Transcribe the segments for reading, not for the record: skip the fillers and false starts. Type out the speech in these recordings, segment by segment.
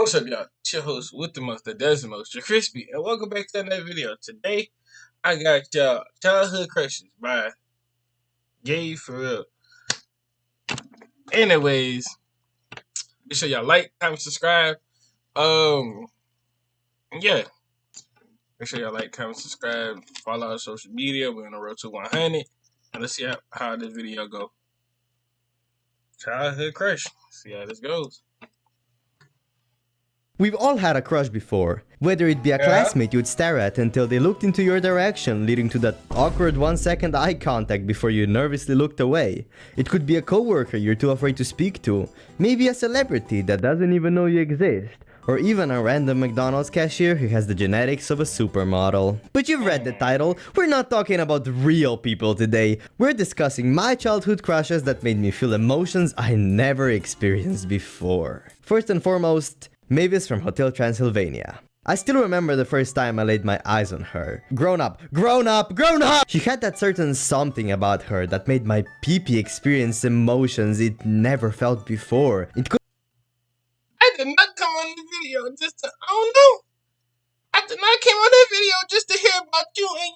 What's up, y'all? It's your host with the most, that does the most, JerCrispy, and welcome back to another video. Today, I got y'all childhood crushes by Gay for real. Anyways, make sure y'all like, comment, subscribe. Um, yeah, make sure y'all like, comment, subscribe, follow our social media. We're on the road to 100, and let's see how this video go. Childhood crush. See how this goes. We've all had a crush before, whether it be a Yeah. classmate you'd stare at until they looked into your direction, leading to that awkward 1-second eye contact before you nervously looked away. It could be a coworker you're too afraid to speak to, maybe a celebrity that doesn't even know you exist, or even a random McDonald's cashier who has the genetics of a supermodel. But you've read the title, we're not talking about real people today, we're discussing my childhood crushes that made me feel emotions I never experienced before. First and foremost, Mavis from Hotel Transylvania. I still remember the first time I laid my eyes on her. Grown up! She had that certain something about her that made my pee-pee experience emotions it never felt before. It could I did not come on the video just to, I don't know. I did not came on that video just to hear about you and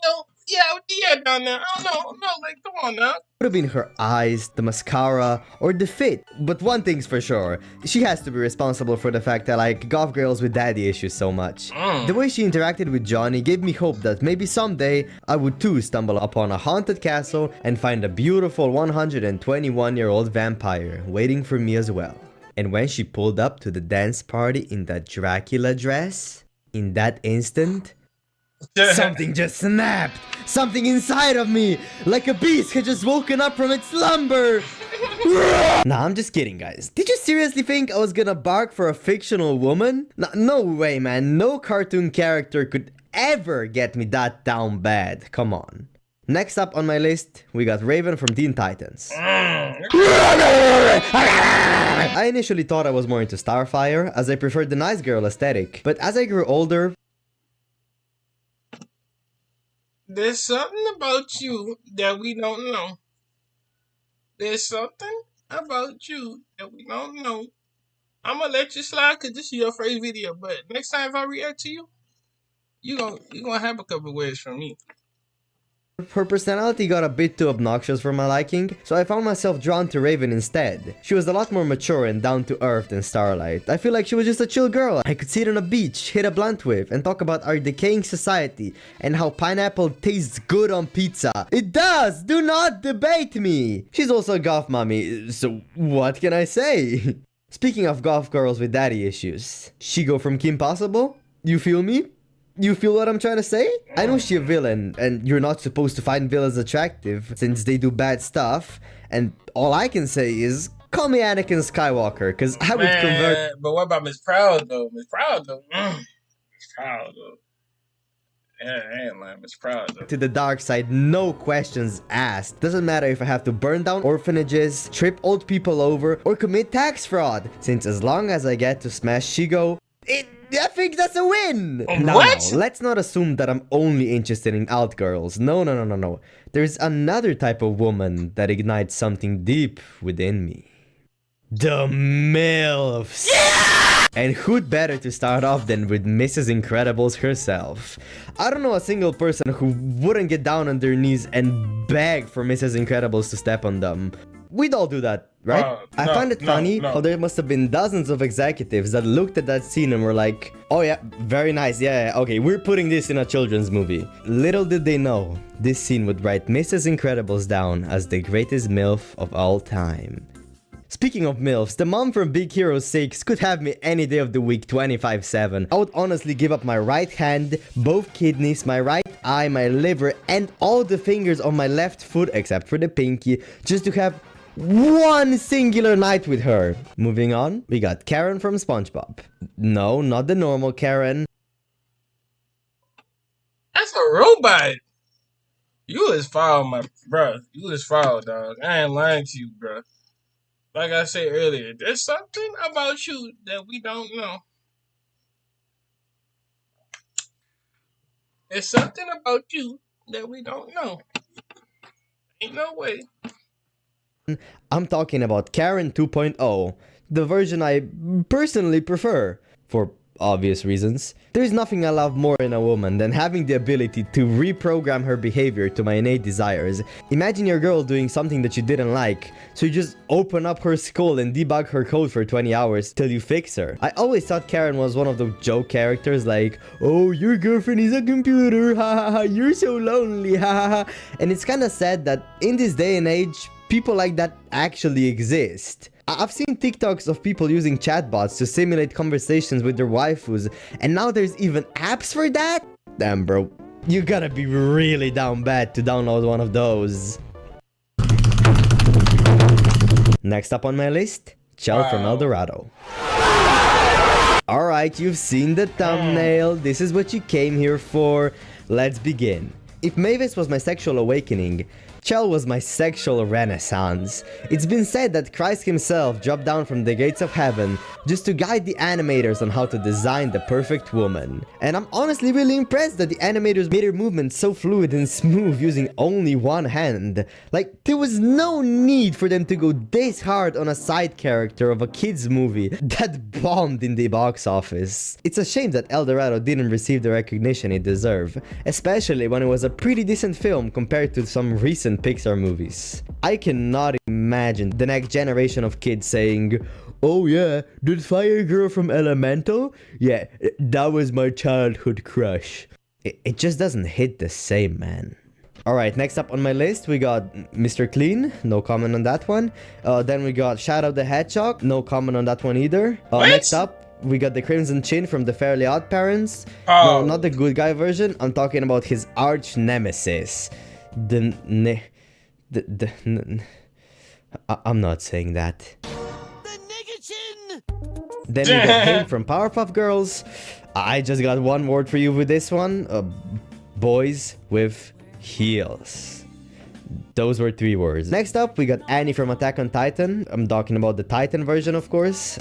yeah down there. I don't know, no, like come on now. have been her eyes, the mascara, or the fit. But one thing's for sure, she has to be responsible for the fact that I like goth girls with daddy issues so much. The way she interacted with Johnny gave me hope that maybe someday I would too stumble upon a haunted castle and find a beautiful 121-year-old vampire waiting for me as well. And when she pulled up to the dance party in that Dracula dress, in that instant, something just snapped! Something inside of me! Like a beast had just woken up from its slumber! Nah, I'm just kidding, guys. Did you seriously think I was gonna bark for a fictional woman? No way, man. No cartoon character could ever get me that down bad. Come on. Next up on my list, we got Raven from Teen Titans. I initially thought I was more into Starfire, as I preferred the nice girl aesthetic. But as I grew older, There's something about you that we don't know. There's something about you that we don't know. I'm gonna let you slide because this is your first video, but next time if I react to you, you gonna have a couple words from me. her personality got a bit too obnoxious for my liking, so I found myself drawn to Raven instead. She was a lot more mature and down to earth than Starlight. I feel like she was just a chill girl I could sit on a beach, hit a blunt with, and talk about our decaying society and how pineapple tastes good on pizza. It does! Do not debate me! She's also a goth mommy, so what can I say? Speaking of goth girls with daddy issues, Shigo from Kim Possible? You feel me? You feel what I'm trying to say? I know she's a villain, and you're not supposed to find villains attractive since they do bad stuff, and all I can say is, call me Anakin Skywalker, cause I would convert. But what about Miss Proud though? Miss Proud though. Miss Proud though. Yeah, I ain't lying. Miss Proud though. To the dark side, no questions asked. Doesn't matter if I have to burn down orphanages, trip old people over, or commit tax fraud, since as long as I get to smash Shigo, I think that's a win! Now, let's not assume that I'm only interested in alt girls. No. There's another type of woman that ignites something deep within me. The MILFs! Yeah! And who'd better to start off than with Mrs. Incredibles herself? I don't know a single person who wouldn't get down on their knees and beg for Mrs. Incredibles to step on them. We'd all do that, right? I find it funny how there must have been dozens of executives that looked at that scene and were like, oh yeah, very nice, yeah, okay, we're putting this in a children's movie. Little did they know, this scene would write Mrs. Incredibles down as the greatest MILF of all time. Speaking of MILFs, the mom from Big Hero 6 could have me any day of the week 24/7. I would honestly give up my right hand, both kidneys, my right eye, my liver, and all the fingers on my left foot except for the pinky, just to have one singular night with her. Moving on, we got Karen from SpongeBob. No, not the normal Karen. That's a robot. You is foul, my bro. You is foul, dog. I ain't lying to you, bro. Like I said earlier, there's something about you that we don't know. There's something about you that we don't know. Ain't no way. I'm talking about Karen 2.0, the version I personally prefer. for obvious reasons. There's nothing I love more in a woman than having the ability to reprogram her behavior to my innate desires. Imagine your girl doing something that you didn't like, so you just open up her skull and debug her code for 20 hours till you fix her. I always thought Karen was one of those joke characters like, oh, your girlfriend is a computer, ha ha ha, you're so lonely, ha ha ha. And it's kinda sad that in this day and age, people like that actually exist. I've seen TikToks of people using chatbots to simulate conversations with their waifus, and now there's even apps for that? Damn, bro. You gotta be really down bad to download one of those. Next up on my list, Chell from El Dorado. Alright, you've seen the thumbnail. This is what you came here for. Let's begin. If Mavis was my sexual awakening, Chell was my sexual renaissance. It's been said that Christ himself dropped down from the gates of heaven just to guide the animators on how to design the perfect woman. And I'm honestly really impressed that the animators made her movements so fluid and smooth using only one hand. Like, there was no need for them to go this hard on a side character of a kids movie that bombed in the box office. It's a shame that El Dorado didn't receive the recognition it deserved, especially when it was a pretty decent film compared to some recent Pixar movies. I cannot imagine the next generation of kids saying, oh yeah, that fire girl from Elemental? Yeah, that was my childhood crush. It just doesn't hit the same, man. Alright, next up on my list, we got Mr. Clean, no comment on that one. Then we got Shadow the Hedgehog, no comment on that one either. Next up, we got the Crimson Chin from the Fairly Odd Parents. No, not the good guy version, I'm talking about his arch nemesis. I'm not saying that. The Nigga-chin! Then we got him from Powerpuff Girls. I just got one word for you with this one. Boys with heels. Those were 3 words. Next up, we got Annie from Attack on Titan. I'm talking about the Titan version, of course.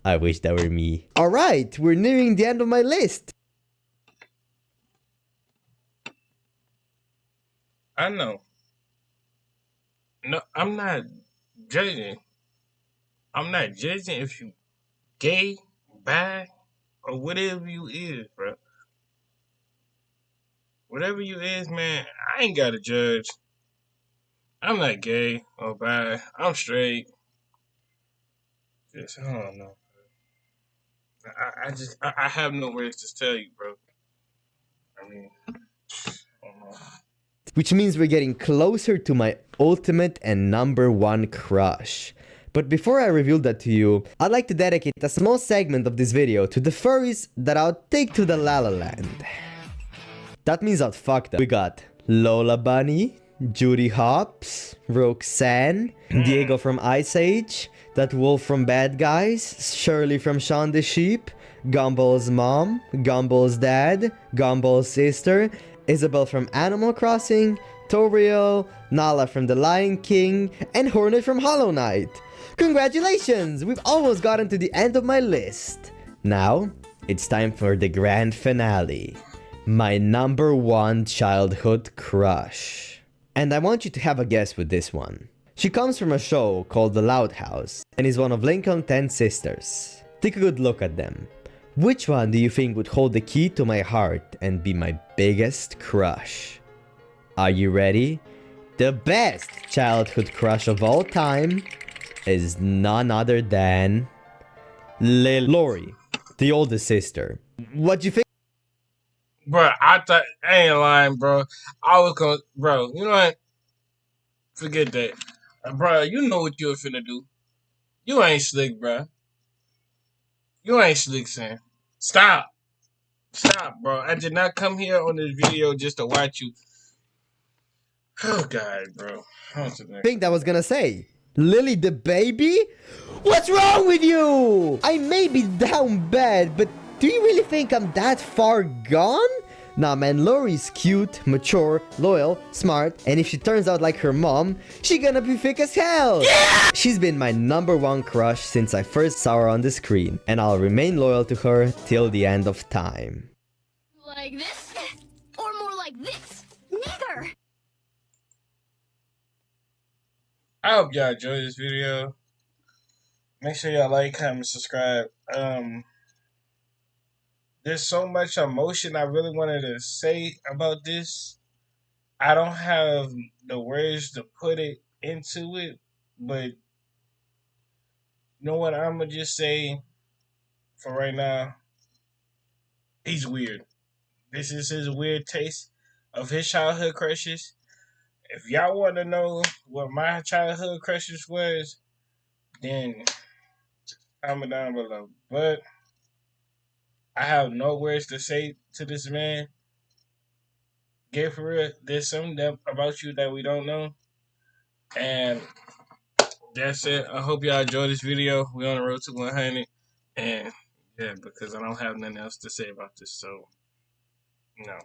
I wish that were me. Alright, we're nearing the end of my list. I know. No, I'm not judging. I'm not judging if you gay, bi, or whatever you is, bro. Whatever you is, man, I ain't gotta judge. I'm not gay or bi. I'm straight. Just, I don't know. I have no words to tell you, bro. I mean, I don't know. Which means we're getting closer to my ultimate and number 1 crush. But before I reveal that to you, I'd like to dedicate a small segment of this video to the furries that I'll take to the La La Land. That means I'll fuck them. We got Lola Bunny, Judy Hopps, Roxanne, Diego from Ice Age, that wolf from Bad Guys, Shirley from Shaun the Sheep, Gumball's mom, Gumball's dad, Gumball's sister, Isabel from Animal Crossing, Toriel, Nala from The Lion King, and Hornet from Hollow Knight. Congratulations! We've almost gotten to the end of my list. Now, it's time for the grand finale. My number 1 childhood crush. And I want you to have a guess with this one. She comes from a show called The Loud House and is one of Lincoln's 10 sisters. Take a good look at them. Which one do you think would hold the key to my heart and be my biggest crush? Are you ready? The best childhood crush of all time is none other than Lori, the oldest sister. What do you think? Bro, I ain't lying, bro. I was gonna, bro, you know what? Forget that. Bro, you know what you were finna do. You ain't slick, bro. You ain't slick, Sam. Stop. Stop, bro. I did not come here on this video just to watch you. Oh, God, bro. I think that was gonna say Lily the baby? What's wrong with you? I may be down bad, but do you really think I'm that far gone? Nah man, Lori's cute, mature, loyal, smart, and if she turns out like her mom, she gonna be thick as hell! Yeah! She's been my number 1 crush since I first saw her on the screen, and I'll remain loyal to her till the end of time. Like this? Or more like this? Neither! I hope y'all enjoyed this video. Make sure y'all like, comment, subscribe. there's so much emotion I really wanted to say about this. I don't have the words to put it into it, but you know what? I'm gonna just say for right now, he's weird. This is his weird taste of his childhood crushes. If y'all want to know what my childhood crushes was, then comment down below. But I have no words to say to this man. Get for real. There's something about you that we don't know. And that's it. I hope y'all enjoyed this video. We're on the road to 100. And yeah, because I don't have nothing else to say about this. So, no.